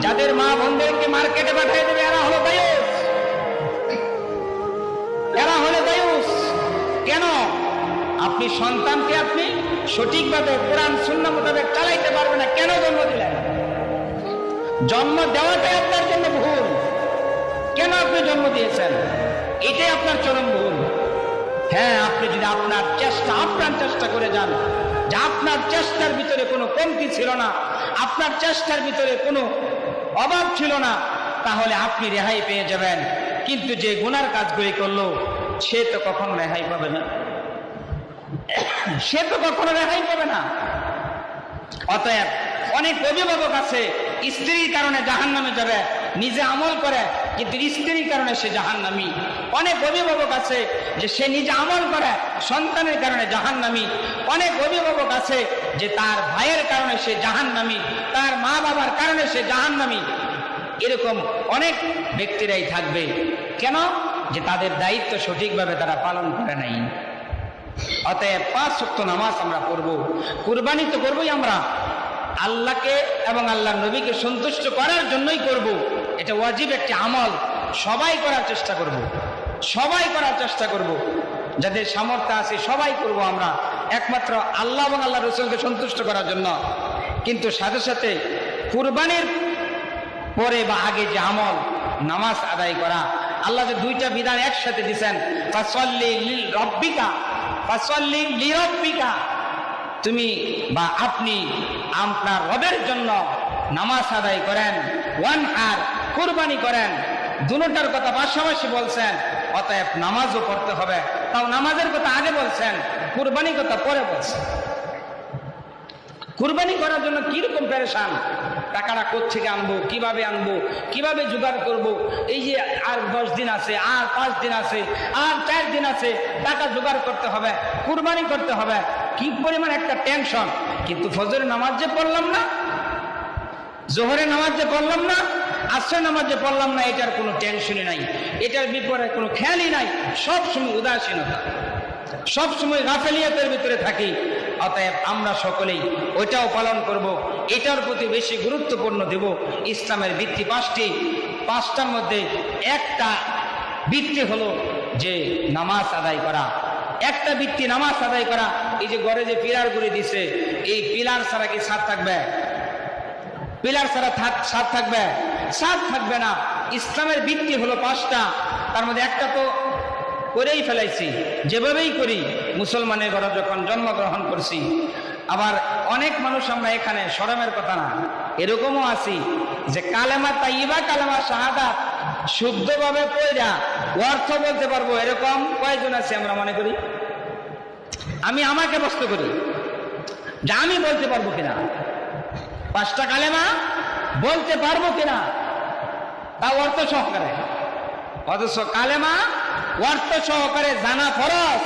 যাদের মা বোনদেরকে মার্কেটে পাঠিয়ে দেবে এরা হলো দায়ুস, এরা হলো দায়ুস। কেন? আপনি সন্তানকে আপনি সঠিকভাবে কোরআন সুন্নাহ মোতাবেক চালাইতে পারবেন না, কেন জন্ম দিলেন? জন্ম দেওয়াটাই আপনার জন্য ভুল। কেন আপনি জন্ম দিয়েছেন? এটাই আপনার চরম ভুল। হ্যাঁ, আপনি যদি আপনার আপ্রাণ চেষ্টা করে যান, যে আপনার চেষ্টার ভিতরে কোনো কমতি ছিল না, আপনার চেষ্টার ভিতরে কোনো অভাব ছিল না, তাহলে আপনি রেহাই পেয়ে যাবেন। কিন্তু যে গুনার কাজগুলি করলো সে তো কখনো রেহাই পাবে না, সে তো কখনো রেহাই পাবে না। অতএব অনেক অভিভাবক আছে স্ত্রীর কারণে জাহান্নামে যাবে, নিজে আমল করে কিন্তু স্ত্রীর কারণে সে জাহান্নামী। অনেক অভিভাবক আছে যে সে নিজে আমল করে সন্তানের কারণে জাহান্নামী। অনেক অভিভাবক আছে যে তার ভাইয়ের কারণে সে জাহান্নামী, তার মা বাবার কারণে সে জাহান্নামী। এরকম অনেক ব্যক্তিরাই থাকবে। কেন? যে তাদের দায়িত্ব সঠিকভাবে তারা পালন করে নাই। অতএব 5 ওয়াক্ত নামাজ আমরা পড়ব, কুরবানি তো করবই আমরা, আল্লাহকে এবং আল্লাহর নবীকে সন্তুষ্ট করার জন্যই করব। এটা ওয়াজিব একটি আমল, সবাই করার চেষ্টা করব, সবাই করার চেষ্টা করব। যাদের সামর্থ্য আছে সবাই করব আমরা, একমাত্র আল্লাহ এবং আল্লাহ রসুলকে সন্তুষ্ট করার জন্য। কিন্তু সাথে সাথে কুরবানির পরে বা আগে যে আমল নামাজ আদায় করা, আল্লাহ যে 2টা বিধান একসাথে দিয়েছেন, ফাসাল্লি লিরাব্বিকা ফাসাল্লি লিরাব্বিকা, তুমি বা আপনি আপনার রবের জন্য নামাজ আদায় করেন, ওয়ানহার কুরবানি করেন। দুটোটার কথা পাশাপাশি বলছেন। অতএব নামাজও পড়তে হবে, তাও নামাজের কথা আগে বলছেন, কুরবানির কথা পরে বলছেন। কুরবানি করার জন্য কিরকম পেরেশান, টাকাটা কোত্থেকে আনবো, কিভাবে আনবো, কিভাবে জোগাড় করব, এই যে আর 10 দিন আছে, আর 5 দিন আছে, আর 4 দিন আছে, টাকা জোগাড় করতে হবে, কুরবানি করতে হবে, কি পরিমাণ একটা টেনশন। কিন্তু ফজরের নামাজ যে পড়লাম না, জোহরের নামাজ যে পড়লাম না, আসরের নামাজ যে পড়লাম না, এটার কোনো টেনশনই নাই, এটার বিপরে কোনো খেয়ালই নাই, সবসময় উদাসীনতা, সবসময় গাফেলিয়াতের ভিতরে থাকি। অতএব আমরা সকলেই ওইটাও পালন করব, এটার প্রতি বেশি গুরুত্বপূর্ণ দেব। ইসলামের ভিত্তি 5টি, 5টার মধ্যে একটা ভিত্তি হলো যে নামাজ আদায় করা, একটা ভিত্তি নামাজ আদায় করা। এই যে ঘরে যে পিলারগুলি দিছে, এই পিলার ছাড়া কি ছাদ থাকবে? পিলার ছাড়া ছাদ থাকবে? ছাদ থাকবে না। ইসলামের ভিত্তি হলো 5টা, তার মধ্যে একটা তো করেই ফেলাইছি, যেভাবেই করি মুসলমানের ঘরে যখন জন্মগ্রহণ করছি। আবার অনেক মানুষ আমরা এখানে, শরমের কথা না, এরকমও আছি যে কালেমা তাইয়্যিবা, কালেমা শাহাদাত শুদ্ধভাবে পড়া অর্থ বলতে পারবো, এরকম কয়েকজন আছে আমরা মনে করি। আমি আমাকে প্রশ্ন করি যে আমি বলতে পারবো কিনা, 5টা কালেমা বলতে পারবো কিনা, তা অর্থ সহকারে। অথচ কালেমা অর্থ সহকারে জানা ফরজ।